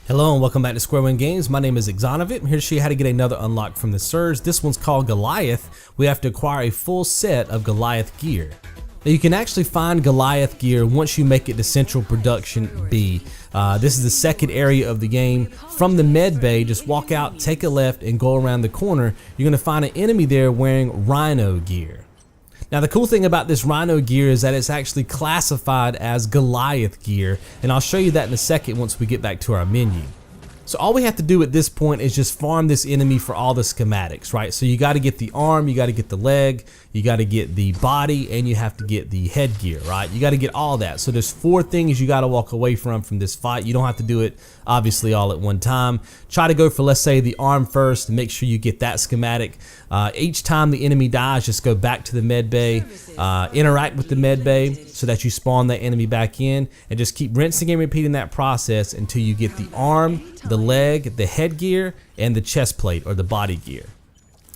Hello and welcome back to Square One Games. My name is Exonovit. I'm here to show you how to get another unlock from the Surge. This one's called Goliath. We have to acquire a full set of Goliath gear. Now you can actually find Goliath gear once you make it to Central Production B. This is the second area of the game. From the med bay, just walk out, take a left, and go around the corner. You're going to find an enemy there wearing rhino gear. Now the cool thing about this rhino gear is that it's actually classified as Goliath gear, and I'll show you that in a second once we get back to our menu. So all we have to do at this point is just farm this enemy for all the schematics, right? So you got to get the arm, you got to get the leg, you got to get the body, and you have to get the headgear, right? You got to get all that. So there's 4 things you got to walk away from this fight. You don't have to do it obviously all at one time. Try to go for, let's say, the arm first and make sure you get that schematic. Each time the enemy dies, just go back to the med bay, interact with the med bay so that you spawn that enemy back in, and just keep rinsing and repeating that process until you get the arm, the leg, the headgear, and the chest plate or the body gear.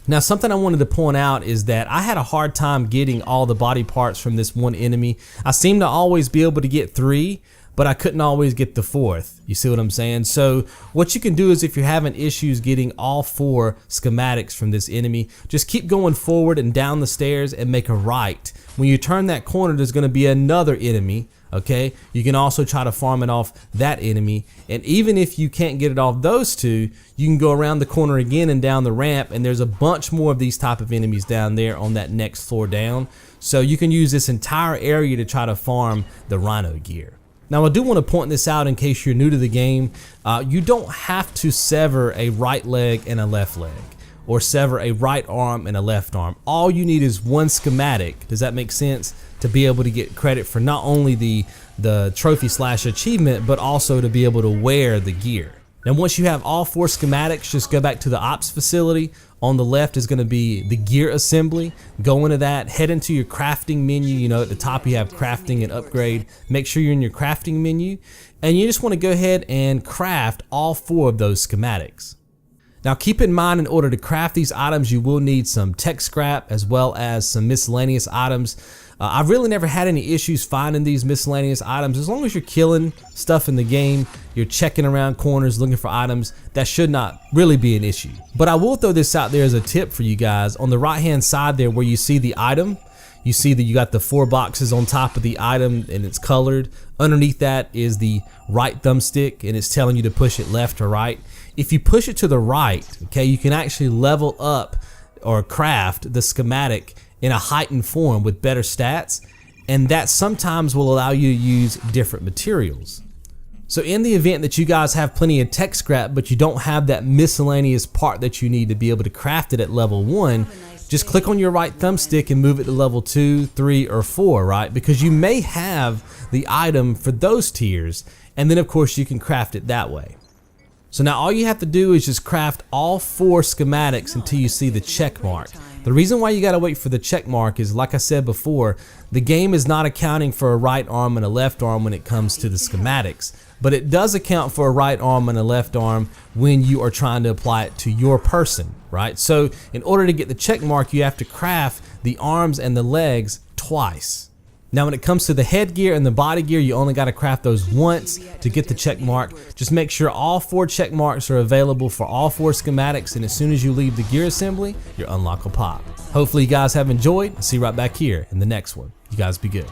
Now something I wanted to point out is that I had a hard time getting all the body parts from this one enemy. I seem to always be able to get 3, but I couldn't always get the 4th. You see what I'm saying? So what you can do is, if you're having issues getting all 4 schematics from this enemy, just keep going forward and down the stairs and make a right. When you turn that corner, there's going to be another enemy. Okay, you can also try to farm it off that enemy, and even if you can't get it off those 2, you can go around the corner again and down the ramp, and there's a bunch more of these type of enemies down there on that next floor down. So you can use this entire area to try to farm the rhino gear. Now I do want to point this out in case you're new to the game. You don't have to sever a right leg and a left leg, or sever a right arm and a left arm. All you need is one schematic. Does that make sense? To be able to get credit for not only the trophy / achievement, but also to be able to wear the gear. Now once you have all 4 schematics, just go back to the ops facility. On the left is going to be the gear assembly. Go into that, head into your crafting menu. You know, at the top you have crafting and upgrade. Make sure you're in your crafting menu, and you just want to go ahead and craft all 4 of those schematics. Now keep in mind, in order to craft these items, you will need some tech scrap as well as some miscellaneous items. I've really never had any issues finding these miscellaneous items. As long as you're killing stuff in the game, you're checking around corners looking for items, that should not really be an issue. But I will throw this out there as a tip for you guys. On the right hand side there where you see the item, you see that you got the 4 boxes on top of the item and it's colored. Underneath that is the right thumbstick, and it's telling you to push it left or right. If you push it to the right, okay, you can actually level up or craft the schematic in a heightened form with better stats, and that sometimes will allow you to use different materials. So in the event that you guys have plenty of tech scrap but you don't have that miscellaneous part that you need to be able to craft it at level 1, just click on your right thumbstick and move it to level 2, 3, or 4, right? Because you may have the item for those tiers, and then of course you can craft it that way. So now all you have to do is just craft all 4 schematics until you see the check mark. The reason why you gotta wait for the check mark is, like I said before, the game is not accounting for a right arm and a left arm when it comes to the schematics, but it does account for a right arm and a left arm when you are trying to apply it to your person, right? So in order to get the check mark, you have to craft the arms and the legs twice. Now when it comes to the headgear and the body gear, you only got to craft those once to get the check mark. Just make sure all 4 check marks are available for all 4 schematics, and as soon as you leave the gear assembly, your unlock will pop. Hopefully you guys have enjoyed. I'll see you right back here in the next one. You guys be good.